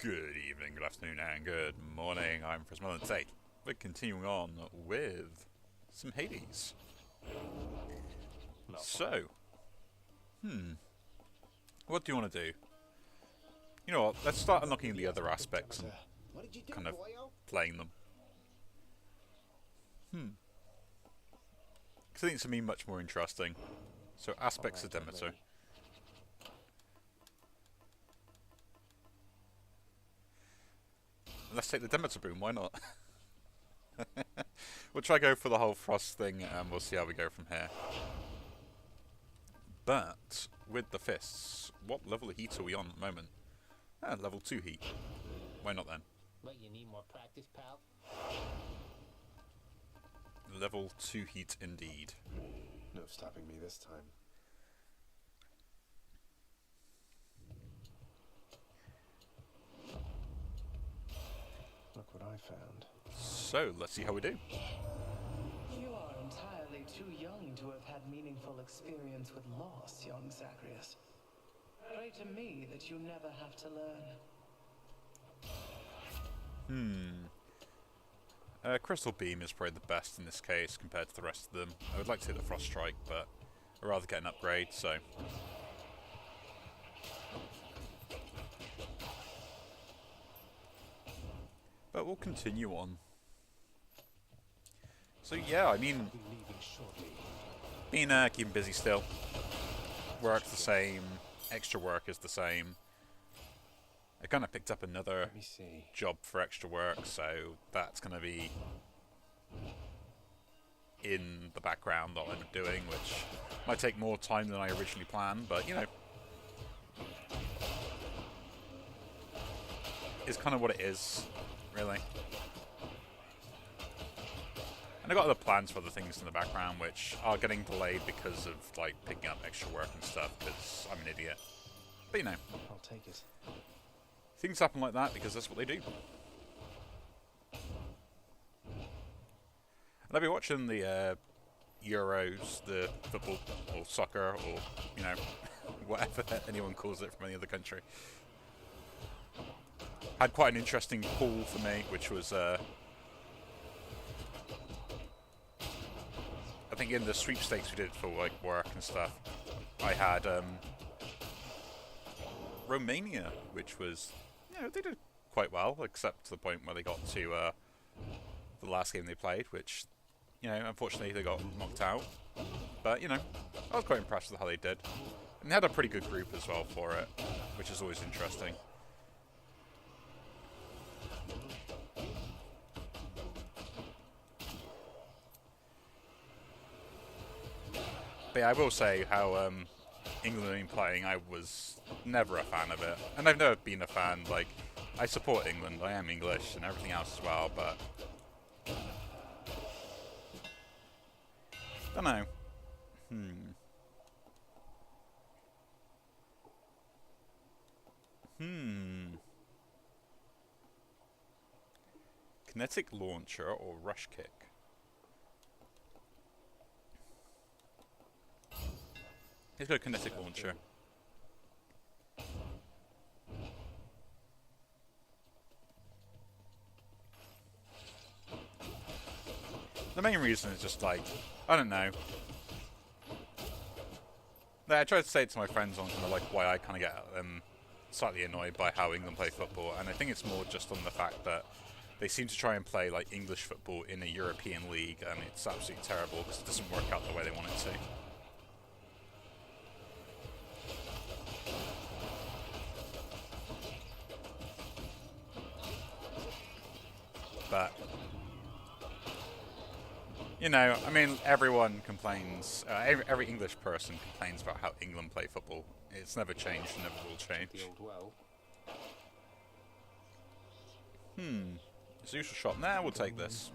Good evening, good afternoon, and good morning. I'm Frismel, and today we're continuing on with some Hades. So, what do you want to do? You know what, let's start unlocking the other aspects and kind of playing them. Because I think it's going to be much more interesting. So, aspects of Demeter. Let's take the Demeter boom, why not? We'll try go for the whole frost thing and we'll see how we go from here. But, with the fists, what level of heat are we on at the moment? Level 2 heat. Why not then? But you need more practice, pal. Level 2 heat indeed. No stopping me this time. Look what I found. So, let's see how we do. You are entirely too young to have had meaningful experience with loss, young Zacharias. Pray to me that you never have to learn. Crystal Beam is probably the best in this case compared to the rest of them. I would like to hit the Frost Strike, but I'd rather get an upgrade, so... But we'll continue on. So yeah, I mean, been keeping busy still. Work's the same, extra work is the same. I kind of picked up another job for extra work, so that's going to be in the background that I'm doing, which might take more time than I originally planned, but you know, it's kind of what it is, really. And I've got other plans for other things in the background, which are getting delayed because of like picking up extra work and stuff, because I'm an idiot. But you know, I'll take it. things happen like that because that's what they do. And I've been watching the Euros, the football or soccer or, you know, whatever anyone calls it from any other country. Had quite an interesting pool for me, which was, I think in the sweepstakes we did for like work and stuff, I had Romania, which was, you know, they did quite well, except to the point where they got to the last game they played, which, you know, unfortunately they got knocked out. But, you know, I was quite impressed with how they did. And they had a pretty good group as well for it, which is always interesting. But yeah, I will say how England have been playing, I was never a fan of it. And I've never been a fan, like, I support England, I am English and everything else as well, but... don't know. Kinetic launcher or rush kick? Let's go kinetic launcher. The main reason is just like, I don't know. I try to say it to my friends on kind of like why I kind of get slightly annoyed by how England play football, and I think it's more just on the fact that they seem to try and play like English football in a European league, and it's absolutely terrible because it doesn't work out the way they want it to. But, you know, I mean, everyone complains, every English person complains about how England play football. It's never changed and never will change. It's a useful shot. Nah, we'll take this.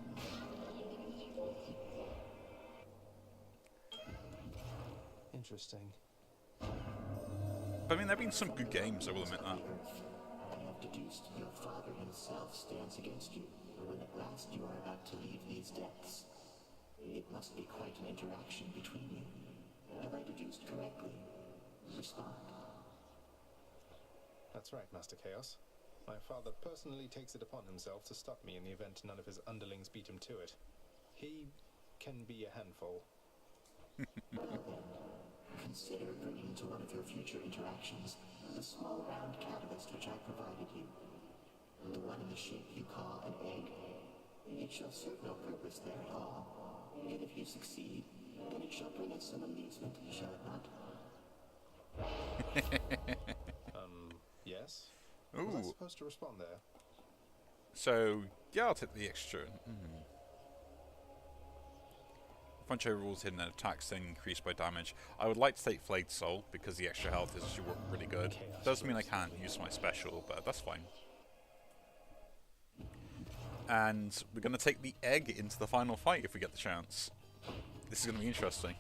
Interesting. But I mean, there have been some good games, I will admit that. I have deduced your father himself stands against you when at last you are about to leave these depths. It must be quite an interaction between you. Have I deduced correctly? Respond. That's right, Master Chaos. My father personally takes it upon himself to stop me in the event none of his underlings beat him to it. He can be a handful. Well then, consider bringing to one of your future interactions the small round catalyst which I provided you. The one in the shape you call an egg. It shall serve no purpose there at all. And if you succeed, then it shall bring us some amusement, shall it not? Yes? Was I Ooh. supposed to respond there? So, yeah, I'll take the extra. Punch overrules hidden and attacks then increased by damage. I would like to take Flayed Soul because the extra health is actually really good. Doesn't mean I can't use my special, but that's fine. And we're going to take the egg into the final fight if we get the chance. This is going to be interesting.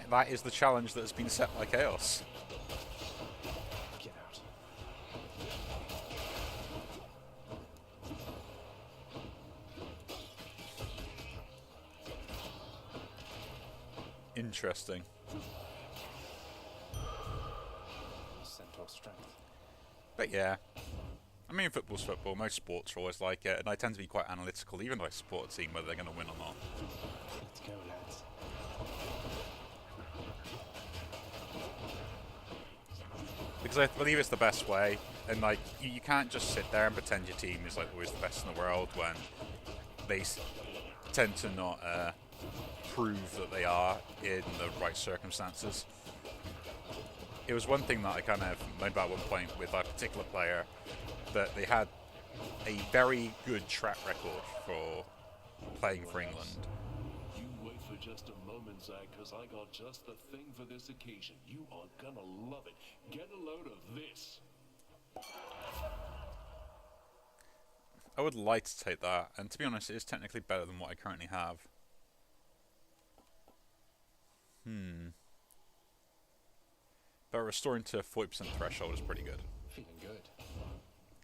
That is the challenge that has been set by Chaos. Get out. Interesting. Centaur strength. But yeah. I mean, football's football. Most sports are always like it. And I tend to be quite analytical, even though I support a team, whether they're going to win or not. Let's go, lads. Because I believe it's the best way. And, like, you can't just sit there and pretend your team is, like, always the best in the world when they tend to not prove that they are in the right circumstances. It was one thing that I kind of made about one point with a particular player, that they had a very good track record for playing for England. You wait for just a moment, Zach, because I got just the thing for this occasion. You are gonna love it. Get a load of this. I would like to take that, and to be honest, it is technically better than what I currently have. But restoring to a 40% threshold is pretty good. Feeling good.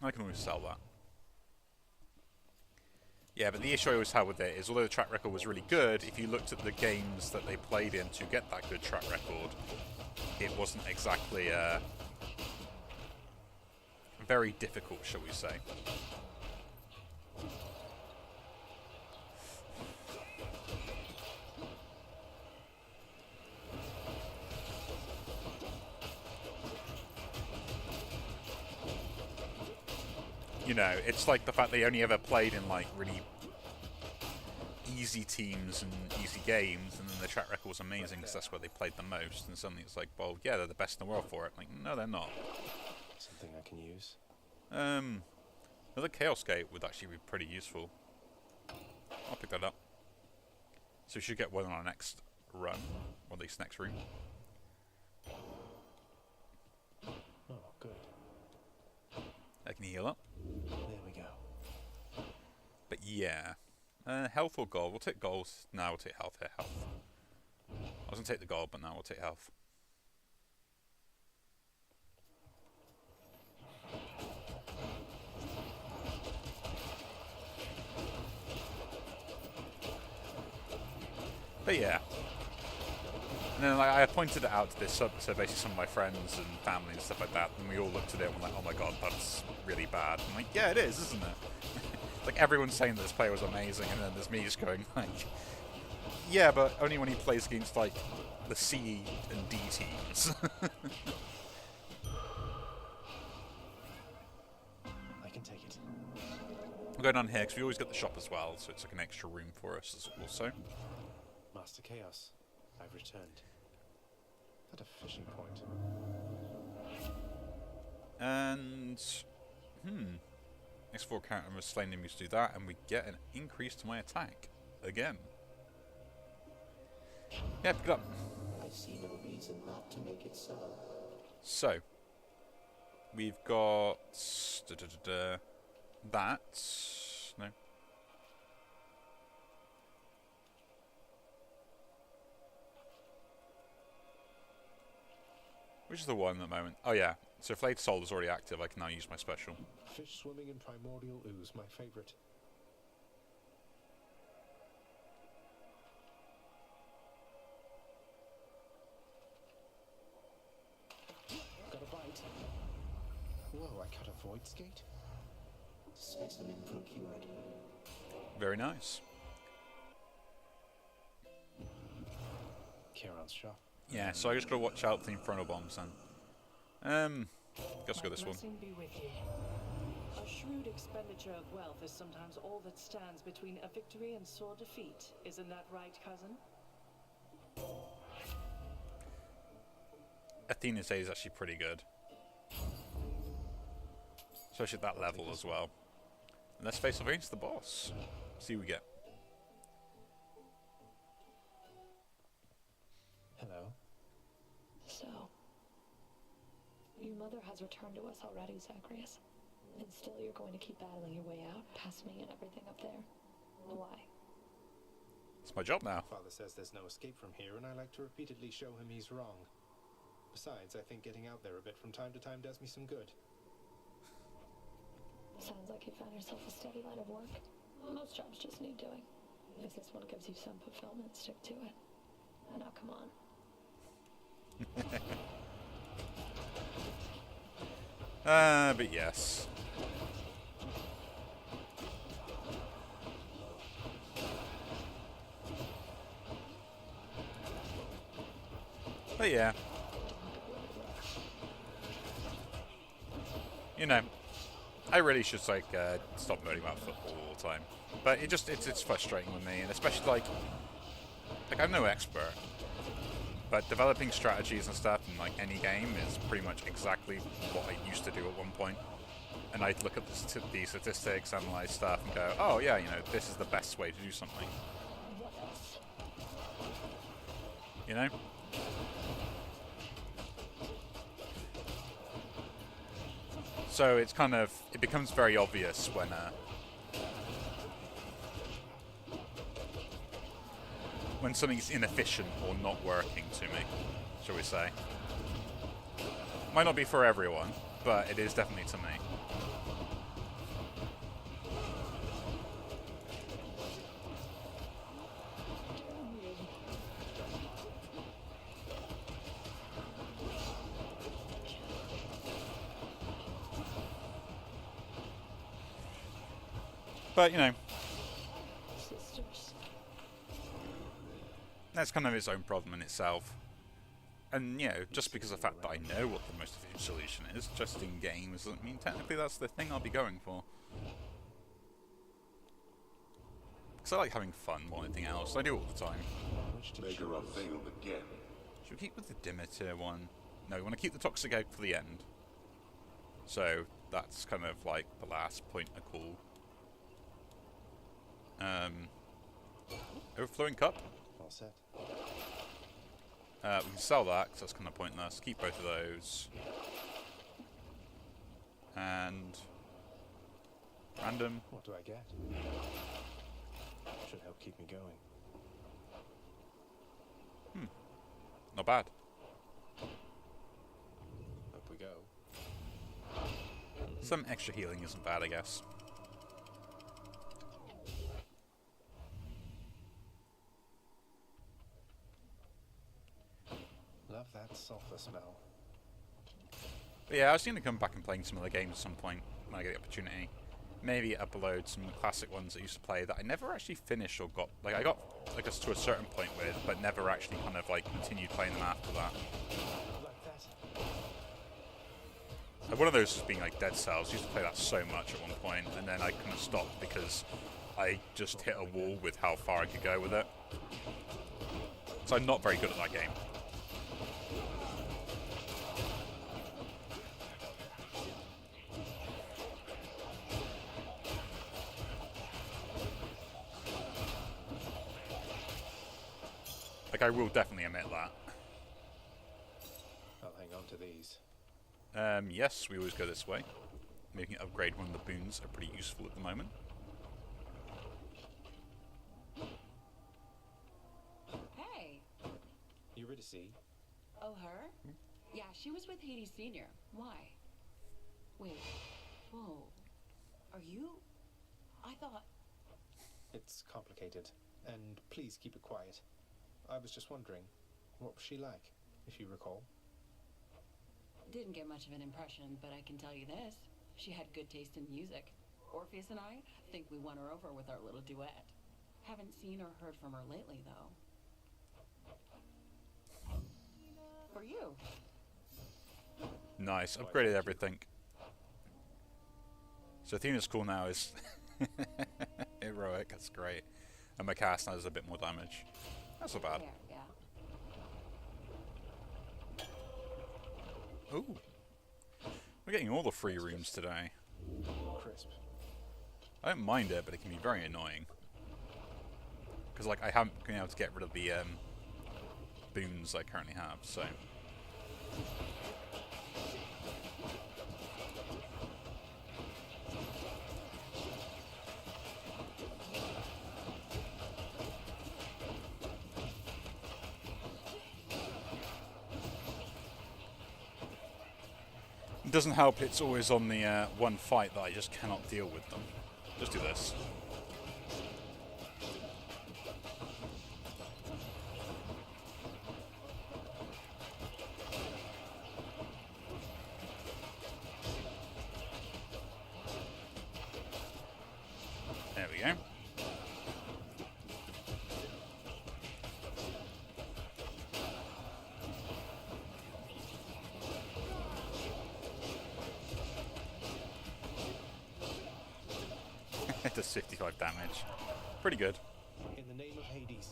I can always sell that. Yeah, but the issue I always had with it is, although the track record was really good, if you looked at the games that they played in to get that good track record, it wasn't exactly very difficult, shall we say. You know, it's like the fact they only ever played in, like, really easy teams and easy games, and then their track record was amazing because that's where they played the most, and suddenly it's like, well, yeah, they're the best in the world for it. Like, no, they're not. Something I can use. Another Chaos Gate would actually be pretty useful. I'll pick that up. So we should get one on our next run, or at least next room. Oh, good. I can heal up. There we go. But yeah. Health or gold? We'll take gold. Now we'll take health here. Health. I was going to take the gold, but now we'll take health. But yeah. And then, like, I pointed it out to basically some of my friends and family and stuff like that, and we all looked at it and were like, oh my god, that's really bad. I'm like, yeah, it is, isn't it? Like, everyone's saying that this player was amazing, and then there's me just going, like, yeah, but only when he plays against, like, the C and D teams. I can take it. We'll go down here, because we always get the shop as well, so it's like an extra room for us also. Master Chaos, I've returned. At a fishing point. And, next 4 character was slain enemies to do that, and we get an increase to my attack. Again. Yeah, pick it up. I see no reason not to make it so. So, we've got that. No. Which is the one at the moment? Oh yeah, So Flayed Soul is already active, I can now use my special. Fish swimming in primordial ooze, my favorite. Got a bite. Whoa, I cut a void skate? Specimen procured. Very nice. Kieran's shop. Yeah, so I just gotta watch out for the Inferno Bombs then. Let's go this one. Blessing be with you. A shrewd expenditure of wealth is sometimes all that stands between a victory and sore defeat. Isn't that right, cousin? Athena's A is actually pretty good. Especially at that level as well. And let's face off against the boss. See what we get. Hello. So, your mother has returned to us already, Zacharias. And still you're going to keep battling your way out, past me and everything up there. Why? It's my job now. Father says there's no escape from here, and I like to repeatedly show him he's wrong. Besides, I think getting out there a bit from time to time does me some good. Sounds like you found yourself a steady line of work. Most jobs just need doing. If this one gives you some fulfillment, stick to it. Now come on. But yes. But yeah. You know, I really should like stop moaning about football all the time. But it's frustrating with me, and especially like I'm no expert. But developing strategies and stuff in like any game is pretty much exactly what I used to do at one point. And I'd look at the statistics, analyze stuff, and go, oh yeah, you know, this is the best way to do something. You know? So it's kind of, it becomes very obvious when something's inefficient or not working to me, shall we say. Might not be for everyone, but it is definitely to me. But, you know, that's kind of its own problem in itself. And, you know, just because of the fact that I know what the most efficient solution is, just in games, doesn't mean technically that's the thing I'll be going for. Because I like having fun more than anything else. I do it all the time. Make her unveiled again. Should we keep with the dimmer tier one? No, we want to keep the toxic out for the end. So, that's kind of like the last point of call. Overflowing cup. All set. We can sell that because that's kind of pointless. Keep both of those. And random. What do I get? Should help keep me going. Not bad. Up we go. Some extra healing isn't bad, I guess. Love that sulfur smell. But yeah, I was going to come back and playing some other games at some point when I get the opportunity. Maybe upload some classic ones that I used to play that I never actually finished or got. Like, I got like us to a certain point with, but never actually kind of like continued playing them after that. Like that. Like, one of those was being like Dead Cells. I used to play that so much at one point, and then I kind of stopped because I just hit a wall with how far I could go with it. So I'm not very good at that game. Like, I will definitely admit that. I'll hang on to these. Yes, we always go this way. Making it upgrade one of the boons are pretty useful at the moment. Hey. Eurydice, Oh, her? Yeah, she was with Hades Sr. Why? Wait. Whoa. Are you? I thought... It's complicated, and please keep it quiet. I was just wondering, what was she like, if you recall? Didn't get much of an impression, but I can tell you this. She had good taste in music. Orpheus and I think we won her over with our little duet. Haven't seen or heard from her lately, though. For you. Nice. Upgraded everything. So Athena's cool now is heroic. That's great. And my cast now does a bit more damage. That's not bad. Yeah. Ooh. We're getting all the free rooms today. Crisp. I don't mind it, but it can be very annoying. Because like I haven't been able to get rid of the boons I currently have, so... It doesn't help, it's always on the one fight that I just cannot deal with them. Just do this. There we go. It does 55 damage. Pretty good. In the name of Hades.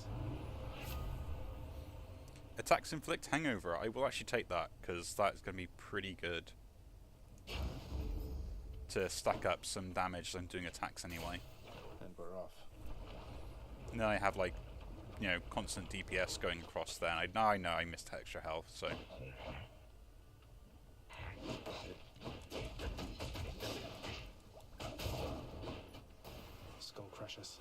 Attacks inflict hangover. I will actually take that, because that's going to be pretty good. To stack up some damage I'm doing attacks anyway. And we're off. And then I have like, you know, constant DPS going across there. And I know I missed extra health, so... Skull Crushers.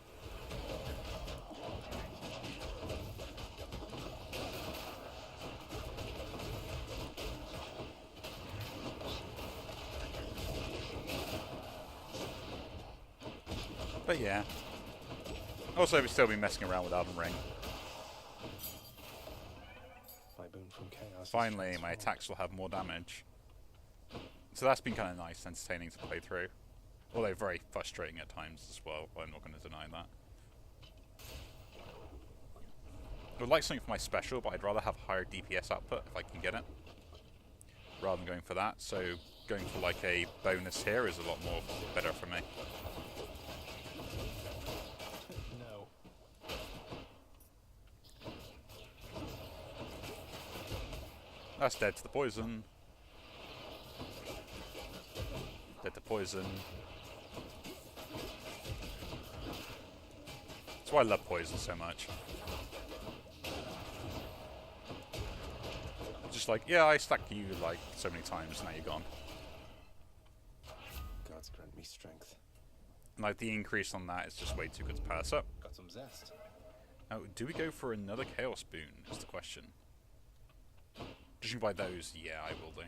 But yeah. Also, we've still been messing around with Elden Ring. My boon from chaos. is Finally, my transformed. attacks will have more damage. So that's been kind of nice, entertaining to play through. Although very frustrating at times as well, I'm not going to deny that. I would like something for my special, but I'd rather have higher DPS output if I can get it. Rather than going for that, so going for like a bonus here is a lot more better for me. No. That's dead to the poison. Dead to poison. That's why I love poison so much. Just like, yeah, I stacked you like so many times, now you're gone. Gods grant me strength. And like the increase on that is just way too good to pass up. Got some zest. Now, do we go for another Chaos Boon, is the question. Judging by those, yeah, I will do.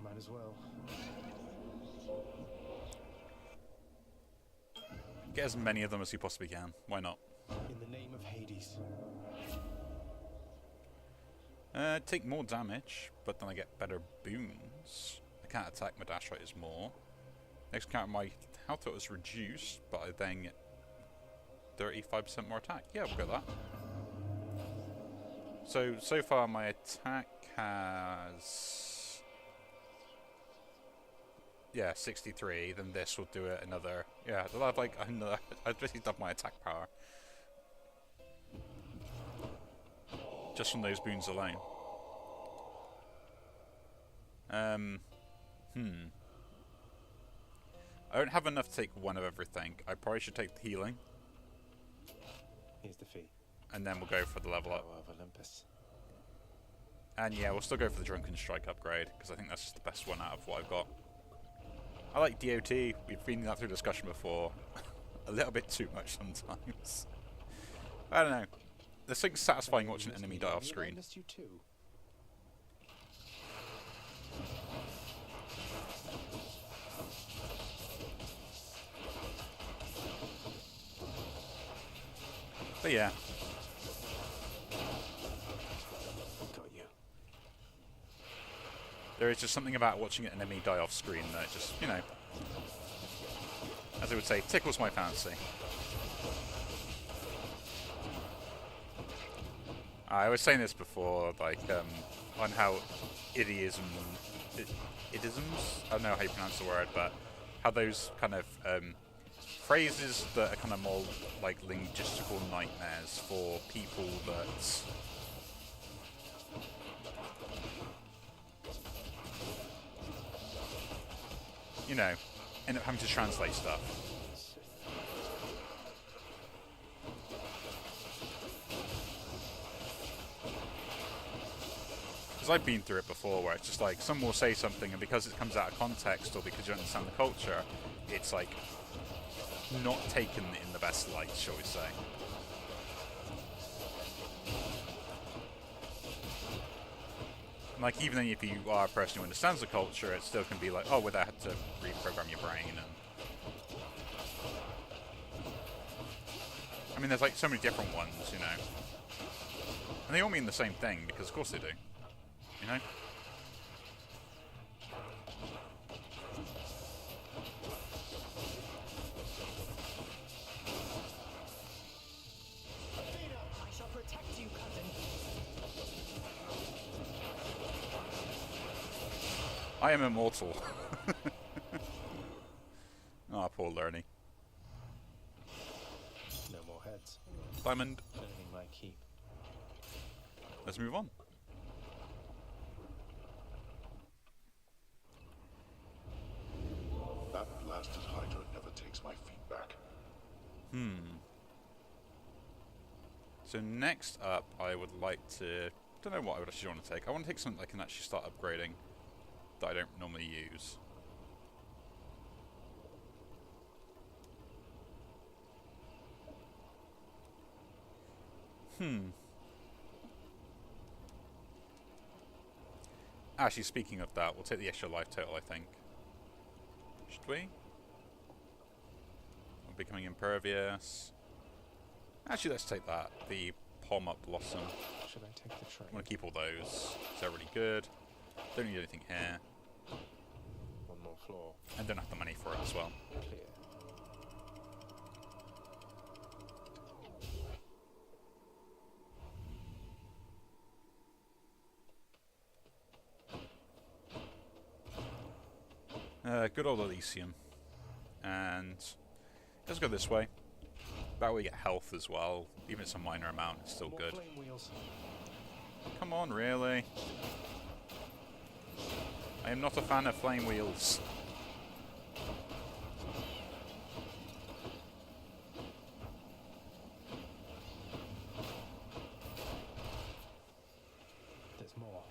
Might as well. Get as many of them as you possibly can. Why not? In the name of Hades. Take more damage, but then I get better boons. I can't attack my dash rate is more. Next encounter, my health total is reduced, but I then get 35% more attack. Yeah, we'll get that. So far my attack has... yeah, 63, then this will do it another... yeah, I'll have like another... I've basically doubled my attack power. Just from those boons alone. I don't have enough to take one of everything. I probably should take the healing. Here's the fee. And then we'll go for the level up. Power of Olympus. And yeah, we'll still go for the Drunken Strike upgrade, because I think that's the best one out of what I've got. I like DOT, we've been that through discussion before. A little bit too much sometimes. I don't know. There's something satisfying watching an enemy die off screen. I missed you too. But yeah. Got you. There is just something about watching an enemy die off screen that just, you know, as I would say, tickles my fancy. I was saying this before, like, on how idioms, I don't know how you pronounce the word, but how those kind of phrases that are kind of more like linguistical nightmares for people that you know, end up having to translate stuff. Because I've been through it before, where it's just like, someone will say something, and because it comes out of context, or because you don't understand the culture, it's like, not taken in the best light, shall we say. Like, even then, if you are a person who understands the culture, it still can be like, oh, well, I had to reprogram your brain. And I mean, there's like so many different ones, you know. And they all mean the same thing, because of course they do. You know? I shall protect you, cousin. I am immortal. Ah, poor Lerny. No more heads. Diamond. Anything like keep. Let's move on. That blasted Hydra never takes my feedback. So next up, I would like to... don't know what I would actually want to take. I want to take something I can actually start upgrading that I don't normally use. Actually, speaking of that, we'll take the extra life total, I think. Should we? I'm becoming impervious. Actually, let's take that. The Palm Up Blossom. Should I take the train? I'm going to keep all those. They're really good. Don't need anything here. One more floor. And don't have the money for it as well. Clear. Good old Elysium. And let's go this way. That way we get health as well. Even if it's a minor amount, it's still More good. flame wheels. Come on, really? I am not a fan of flame wheels. There's more.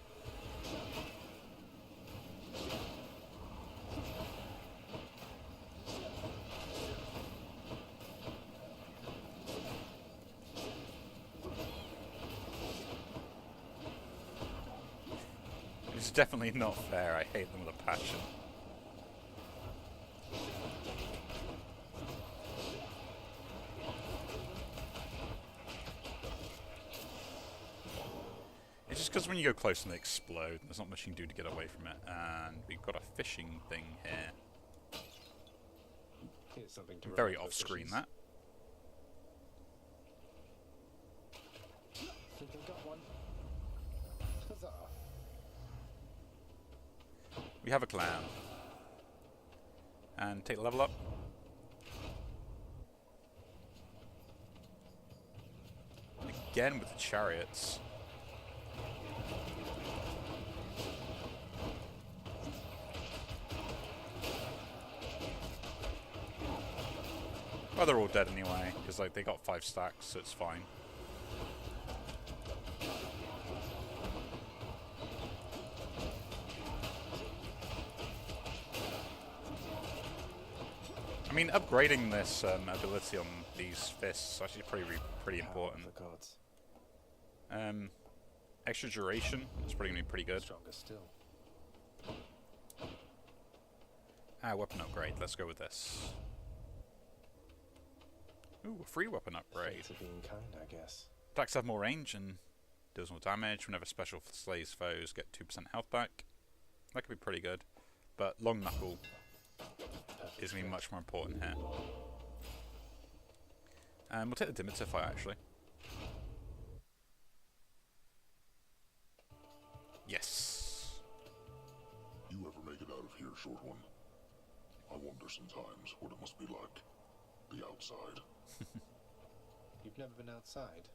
It's definitely not fair. I hate them with a passion. It's just because when you go close and they explode, there's not much you can do to get away from it. And we've got a fishing thing here. Here's something to Very remember, off-screen, fishes. that. Think I got one. Huzzah. We have a clown. And take the level up. Again with the chariots. Well, they're all dead anyway, because like they got 5 stacks, so it's fine. I mean, upgrading this ability on these fists is actually pretty important. The gods. Extra duration is probably going to be pretty good. Stronger still. Weapon upgrade. Let's go with this. Ooh, a free weapon upgrade. Fates of being kind, I guess. Attacks have more range and deals more damage. Whenever special slays foes, get 2% health back. That could be pretty good. But long knuckle is going to be much more important here. And we'll take the Demeter fight actually. Yes. You ever make it out of here, short one? I wonder sometimes what it must be like. The outside. You've never been outside?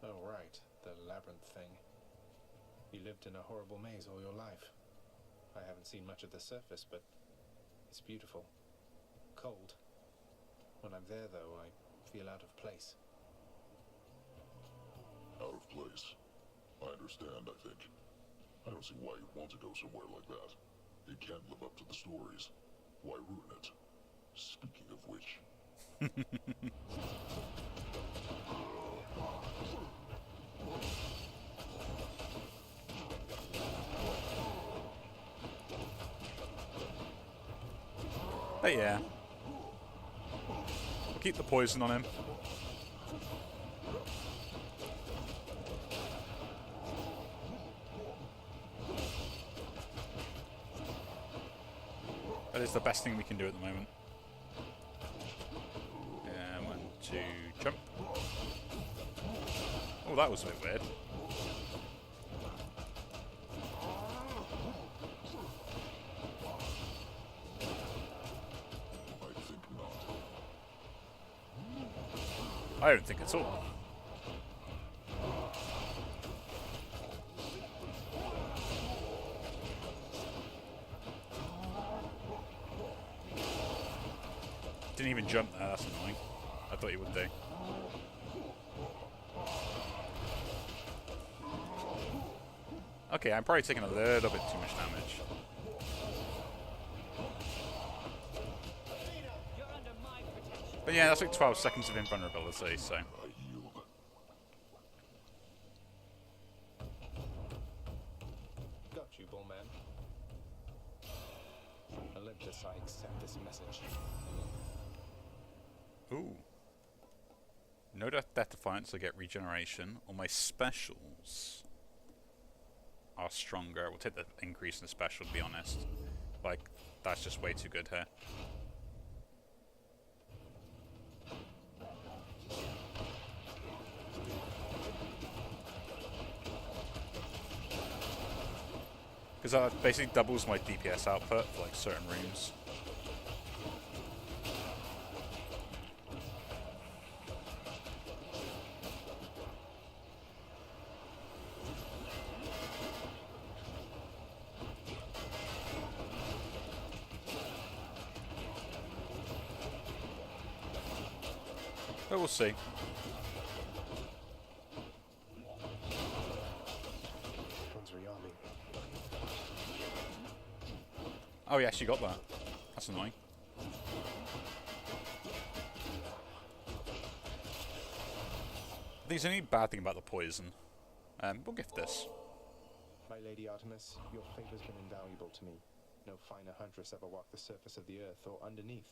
Oh, right. The labyrinth thing. You lived in a horrible maze all your life. I haven't seen much of the surface, but it's beautiful. Cold. When I'm there, though, I feel out of place. Out of place. I understand, I think. I don't see why you'd want to go somewhere like that. It can't live up to the stories. Why ruin it? Speaking of which... But yeah. We'll keep the poison on him. That is the best thing we can do at the moment. Yeah, 1, 2, jump. Oh, that was a bit weird. I don't think at all. Didn't even jump there, that's annoying. I thought he would do. Okay, I'm probably taking a little bit too much damage. But yeah, that's like 12 seconds of invulnerability, so... Got you, Bullman. Olympus, I accept this message. Ooh. No Death Defiance, I get regeneration. All my specials are stronger. We'll take the increase in the special, to be honest. Like, that's just way too good here. Because that basically doubles my DPS output for like certain rooms. But we'll see. One's rearming. Oh yeah, she got that. That's annoying. I think the only bad thing about the poison. We'll gift this. My Lady Artemis, your favor's been invaluable to me. No finer huntress ever walked the surface of the earth or underneath.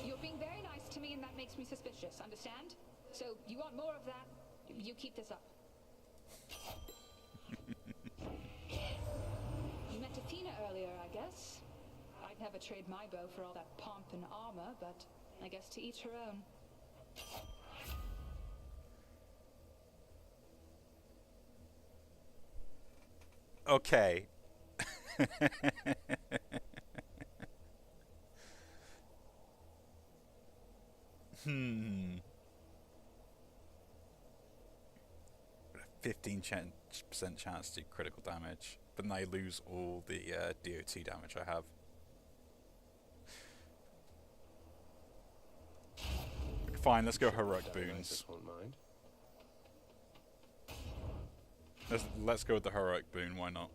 You're being very nice to me and that makes me suspicious, understand? So, you want more of that, you keep this up. You met Athena earlier, I guess. I'd never trade my bow for all that pomp and armor, but I guess to each her own. Okay. Hmm. 15% chance to do critical damage, but then I lose all the DOT damage I have. Fine, let's go heroic boons. Let's go with the heroic boon. Why not?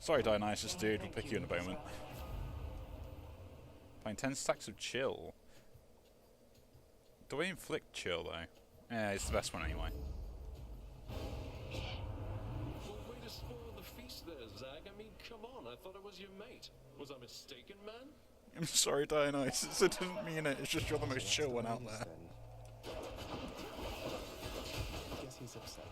Sorry, Dionysus, dude. We'll pick you in a moment. Find 10 stacks of chill. Do I inflict chill though? Yeah, it's the best one anyway. Well, way to spoil the feast there, Zag. I mean, come on, I thought I was your mate. Was I mistaken, man? I'm sorry, Dionysus. I didn't mean it. It's just you're the most chill one out there. I guess he's upset.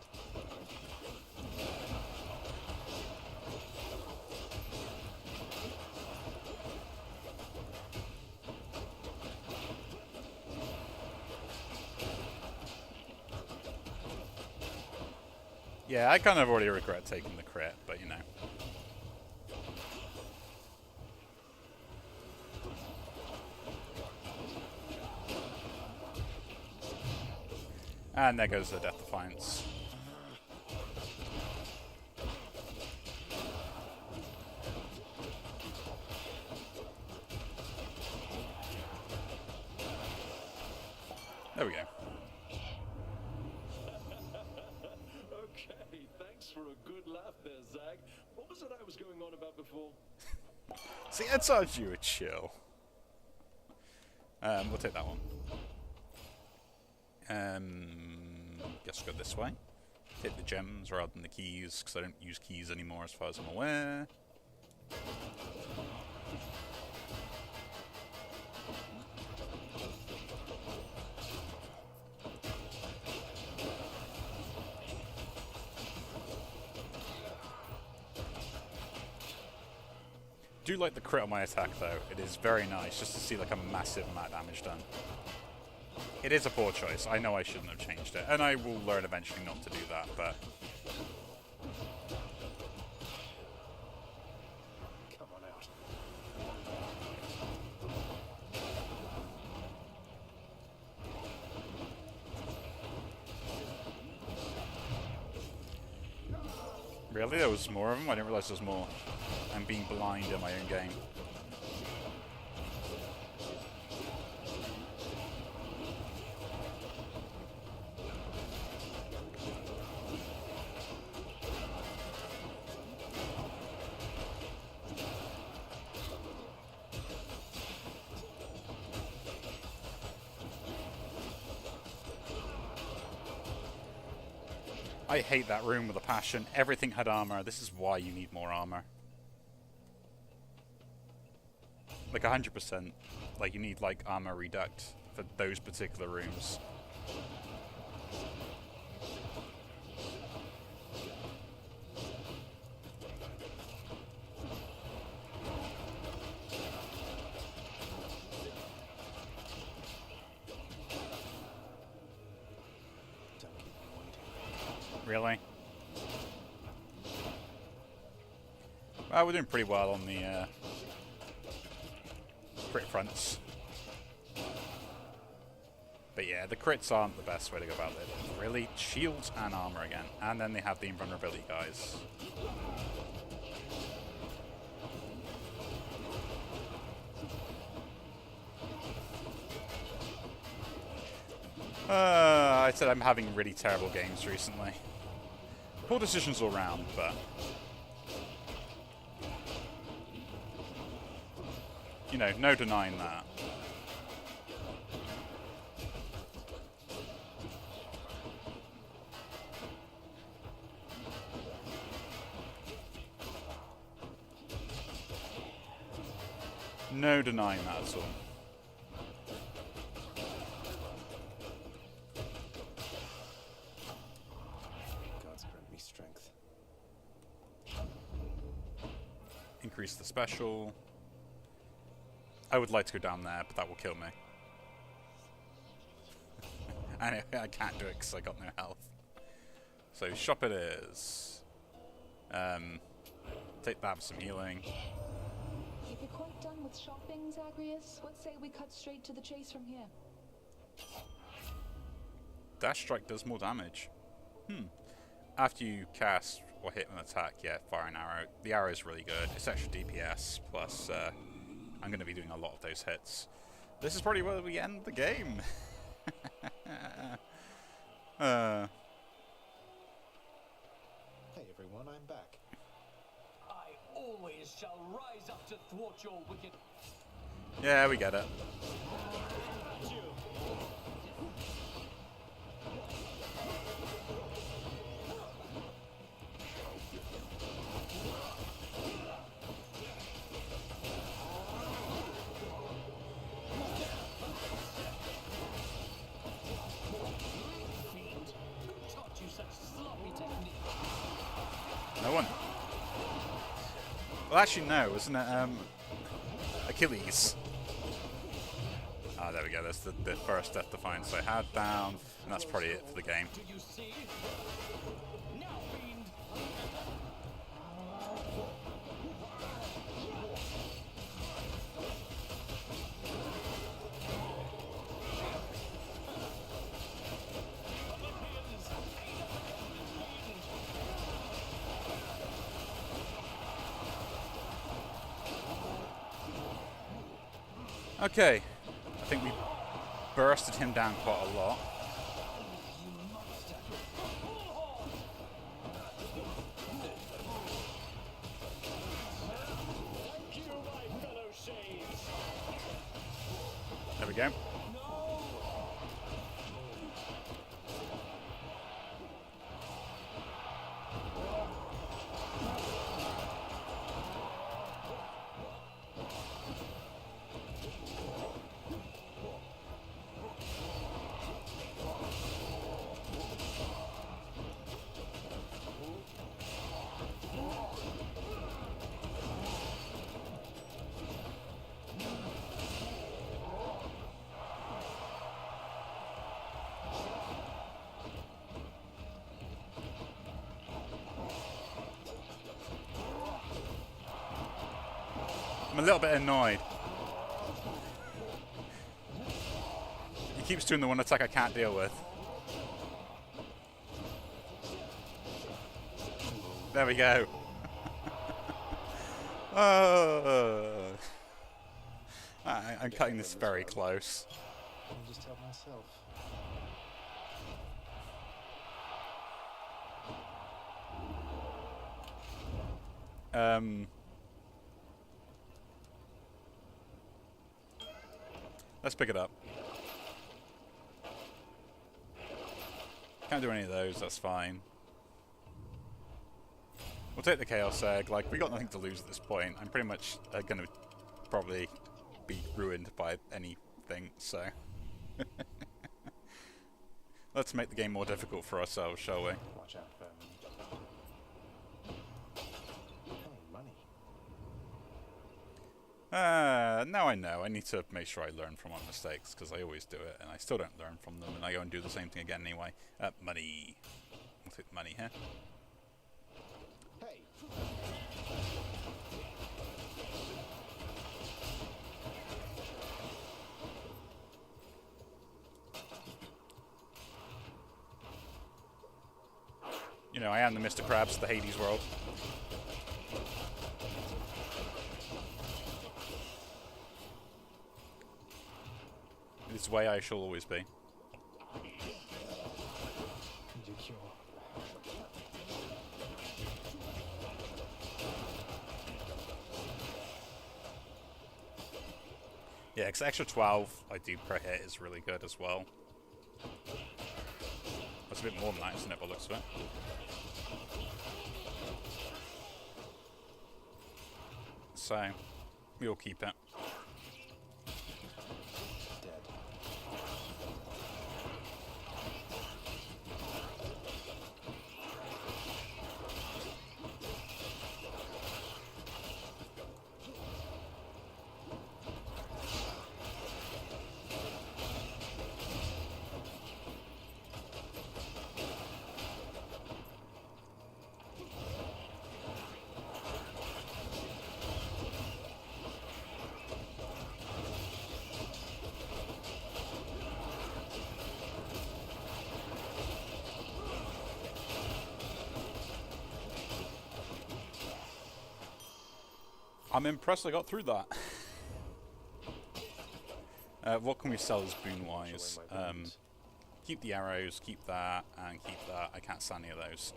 Yeah, I kind of already regret taking the crit, but you know. And there goes the Death Defiance. There we go. Okay, thanks for a good laugh there, Zag. What was it I was going on about before? See, I told you were chill. We'll take that one. Guess we'll go this way. Hit the gems rather than the keys, because I don't use keys anymore as far as I'm aware. Do like the crit on my attack though. It is very nice just to see like a massive amount of damage done. It is a poor choice. I know I shouldn't have changed it, and I will learn eventually not to do that, but... Come on out. Really? There was more of them? I didn't realize there was more. I'm being blind in my own game. I hate that room with a passion. Everything had armor. This is why you need more armor. Like 100%. Like you need like armor reduct for those particular rooms. Really? Well, we're doing pretty well on the crit fronts. But yeah, the crits aren't the best way to go about it. Really, shields and armor again. And then they have the invulnerability guys. I said I'm having really terrible games recently. Poor decisions all round, but... you know, no denying that. No denying that at all. God's grant me strength. Increase the special. I would like to go down there, but that will kill me. And I can't do it because I got no health. So shop it is. Take that for some healing. If you're quite done with shopping, Zagreus, what say we cut straight to the chase from here? Dash strike does more damage. After you cast or hit an attack, yeah, fire an arrow. The arrow is really good. It's extra DPS, plus I'm going to be doing a lot of those hits. This is probably where we end the game. Hey everyone, I'm back. I always shall rise up to thwart your wicked... Yeah, we get it. No one. Well, actually, no, isn't it? Achilles. Ah, there we go. That's the first Death Defiance I had down, and that's probably it for the game. Do you see? Now, fiend! Okay, I think we bursted him down quite a lot. There we go. I'm a little bit annoyed. He keeps doing the one attack I can't deal with. There we go. I'm cutting this very close. I'll just help myself. Let's pick it up. Can't do any of those, that's fine. We'll take the Chaos Egg. Like, we got nothing to lose at this point. I'm pretty much going to probably be ruined by anything, so... Let's make the game more difficult for ourselves, shall we? Watch out for money. Now I know. I need to make sure I learn from my mistakes, because I always do it, and I still don't learn from them, and I go and do the same thing again anyway. Money. I'll take money here. Hey. You know, I am the Mr. Krabs of the Hades world. This way I shall always be. Yeah, because extra 12 I do per hit is really good as well. That's a bit more than that, isn't it, by the looks of it? So, we'll keep it. I'm impressed I got through that. What can we sell as boon-wise? Keep the arrows, keep that, and keep that. I can't sell any of those.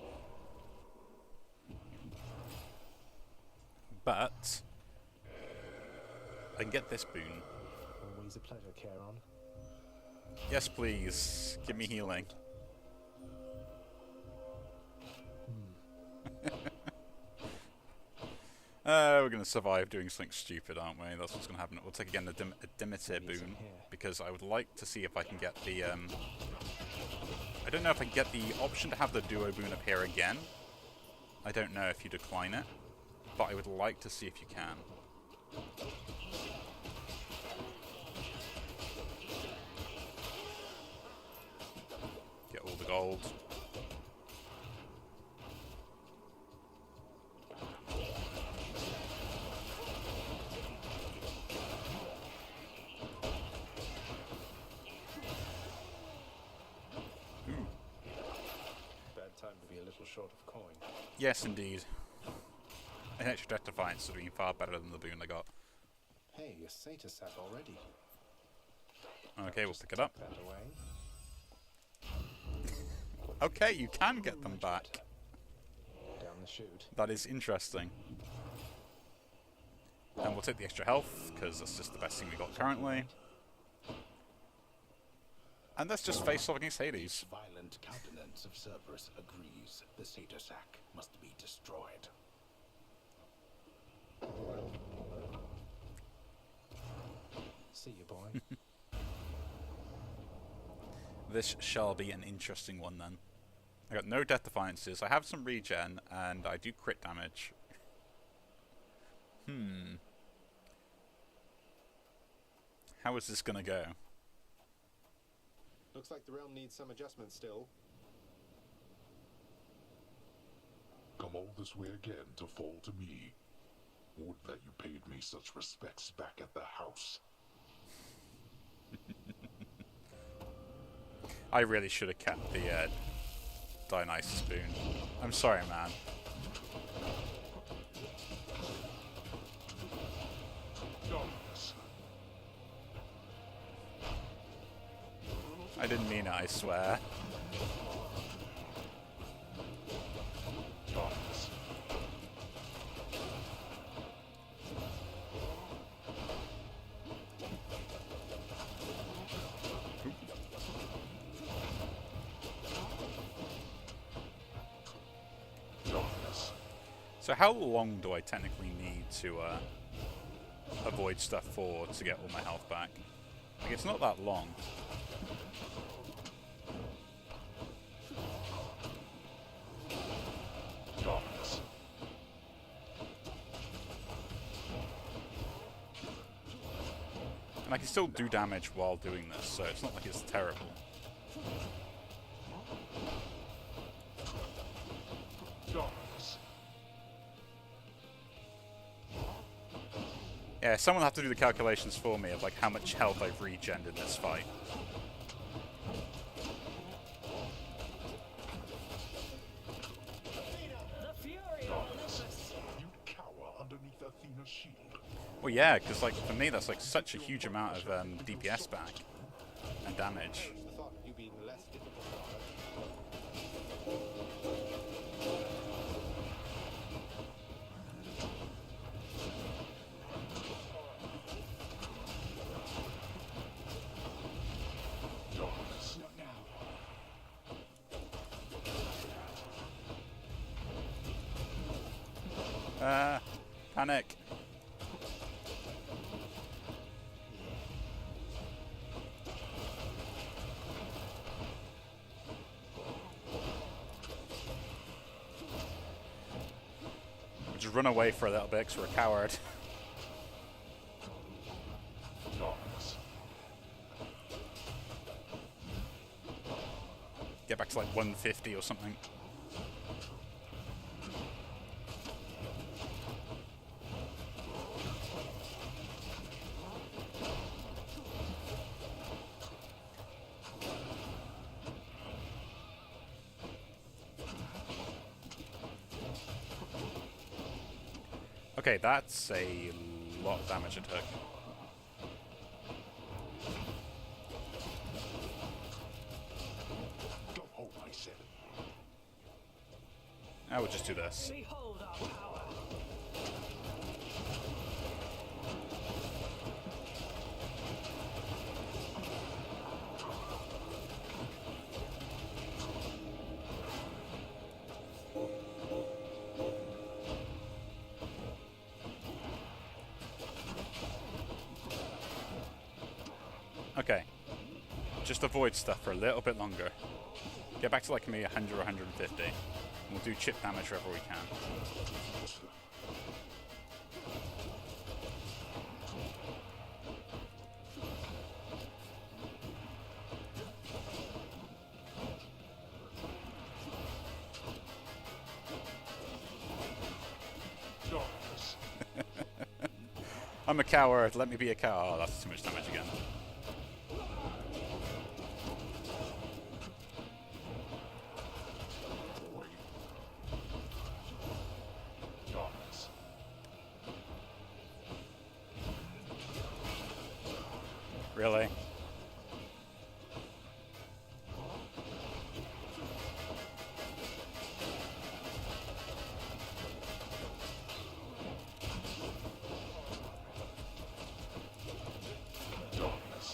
But I can get this boon. Always a pleasure, Charon. Yes, please. Give me healing. We're going to survive doing something stupid, aren't we? That's what's going to happen. We'll take again the Dimitir boon, because I would like to see if I can get the... I don't know if I can get the option to have the duo boon appear again. I don't know if you decline it, but I would like to see if you can. Get all the gold. Time to be a little short of coin. Yes, indeed. An extra Death Defiance would have been far better than the boon I got. Hey, a Satyr sack already. Okay, we'll pick it up. That away. Okay, you can get them back. Down the chute. That is interesting. And we'll take the extra health, because that's just the best thing we got currently. And let's just face off against Hades. Violent countenance of Cerberus agrees. The Satyr sack must be destroyed. See you, boy. This shall be an interesting one then. I got no Death Defiances, I have some regen, and I do crit damage. How is this gonna go? Looks like the realm needs some adjustment still. Come all this way again to fall to me. Would that you paid me such respects back at the house. I really should have kept the Dionysus spoon. I'm sorry, man. I didn't mean it, I swear. So how long do I technically need to avoid stuff for to get all my health back? Like, it's not that long. And I can still do damage while doing this, so it's not like it's terrible. Yeah, someone will have to do the calculations for me of like how much health I've regened in this fight. Well, yeah, because like for me that's like such a huge amount of DPS back and damage. Panic. Just run away for a little bit because we're a coward. Get back to like 150 or something. Okay, that's a lot of damage it took. I will just do this. Behold our power. Okay. Just avoid stuff for a little bit longer. Get back to like me 100 or 150. We'll do chip damage wherever we can. I'm a coward, let me be a coward. Oh, that's too much damage again. Really?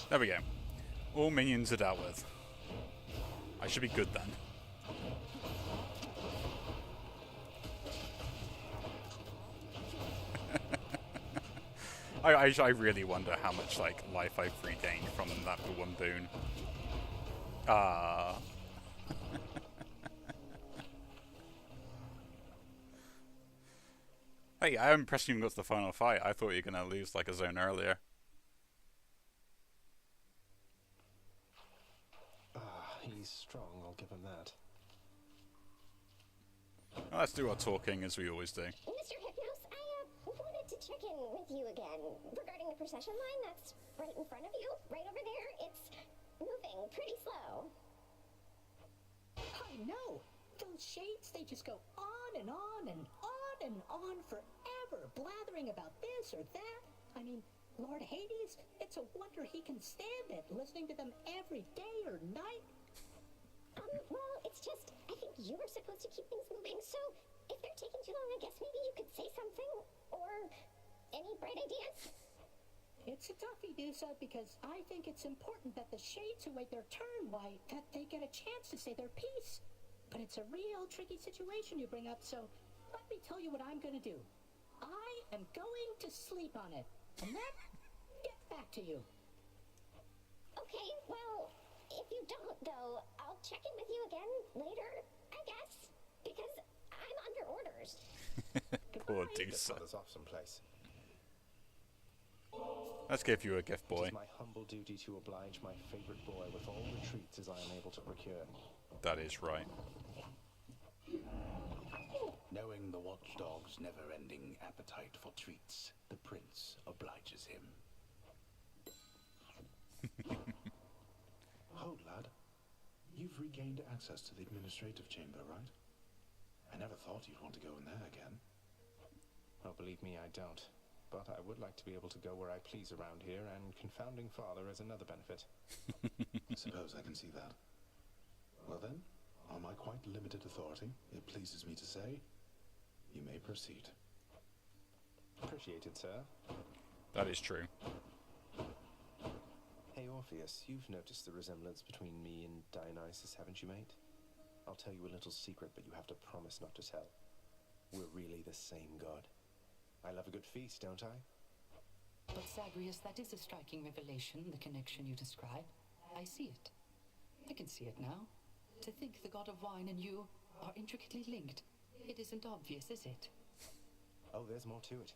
There we go. All minions are dealt with. I should be good then. I really wonder how much like life I've regained from that one boon. Ah. Hey, I'm impressed you even got to the final fight. I thought you were gonna lose like a zone earlier. He's strong, I'll give him that. Well, let's do our talking as we always do. Mr. Hypnos, I wanted to check in with you again regarding the procession line that's right in front of you, right over there. It's moving pretty slow. I know. Those shades, they just go on and on and on and on forever, blathering about this or that. I mean, Lord Hades, it's a wonder he can stand it, listening to them every day or night. Well, it's just, I think you were supposed to keep things moving, so if they're taking too long, I guess maybe you could say something, or any bright ideas? It's a toughie, Dusa, because I think it's important that the shades who wait their turn, why, that they get a chance to say their piece. But it's a real tricky situation you bring up, so let me tell you what I'm gonna do. I am going to sleep on it, and then get back to you. Okay, well, if you don't, though, I'll check in with you again later, I guess, because I'm under orders. Poor Dusa. Father's off someplace. Let's give you a gift, boy. It is my humble duty to oblige my favorite boy with all retreats as I am able to procure. That is right. Knowing the watchdog's never-ending appetite for treats, the prince obliges him. Hold, lad. You've regained access to the administrative chamber, right? I never thought you'd want to go in there again. Oh, believe me, I don't. But I would like to be able to go where I please around here, and confounding father is another benefit. I suppose I can see that. Well then, on my quite limited authority, it pleases me to say, you may proceed. Appreciated, sir. That is true. Hey, Orpheus, you've noticed the resemblance between me and Dionysus, haven't you, mate? I'll tell you a little secret, but you have to promise not to tell. We're really the same god. I love a good feast, don't I? But Zagreus, that is a striking revelation, the connection you describe. I see it. I can see it now. To think the god of wine and you are intricately linked. It isn't obvious, is it? Oh, there's more to it.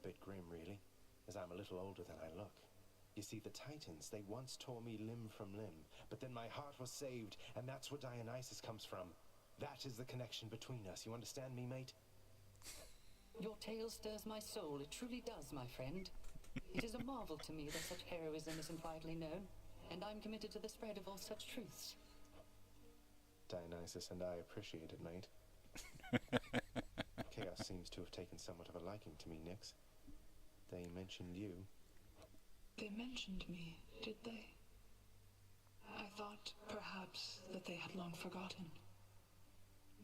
A bit grim, really, as I'm a little older than I look. You see, the Titans, they once tore me limb from limb, but then my heart was saved, and that's where Dionysus comes from. That is the connection between us. You understand me, mate? Your tale stirs my soul. It truly does, my friend. It is a marvel to me that such heroism isn't widely known, and I'm committed to the spread of all such truths. Dionysus and I appreciate it, mate. Chaos seems to have taken somewhat of a liking to me, Nyx. They mentioned you. They mentioned me, did they? I thought, perhaps, that they had long forgotten.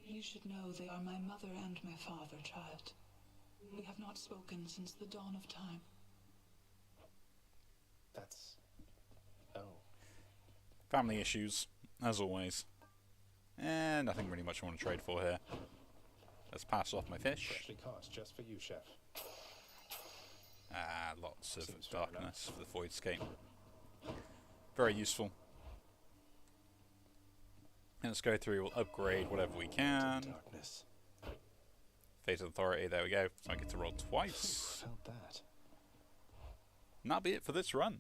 You should know they are my mother and my father, child. We have not spoken since the dawn of time. That's... oh. Family issues, as always. And nothing really much I want to trade for here. Let's pass off my fish. Freshly caught, just for you, chef. Ah, lots of darkness for the Voidscape. Very useful. And let's go through, we'll upgrade whatever we can. Darkness. Fatal Authority, there we go. So I get to roll twice. Felt that. And that'll be it for this run.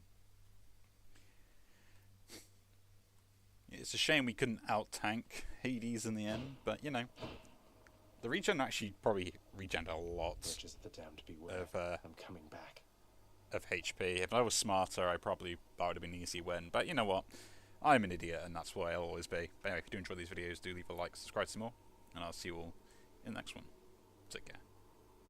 It's a shame we couldn't out-tank Hades in the end, but you know, the regen actually probably regened a lot Just the damned beware. of I'm coming back. of HP. If I was smarter, that would have been an easy win. But you know what? I'm an idiot, and that's why I'll always be. But anyway, if you do enjoy these videos, do leave a like, subscribe to some more, and I'll see you all in the next one. Take care.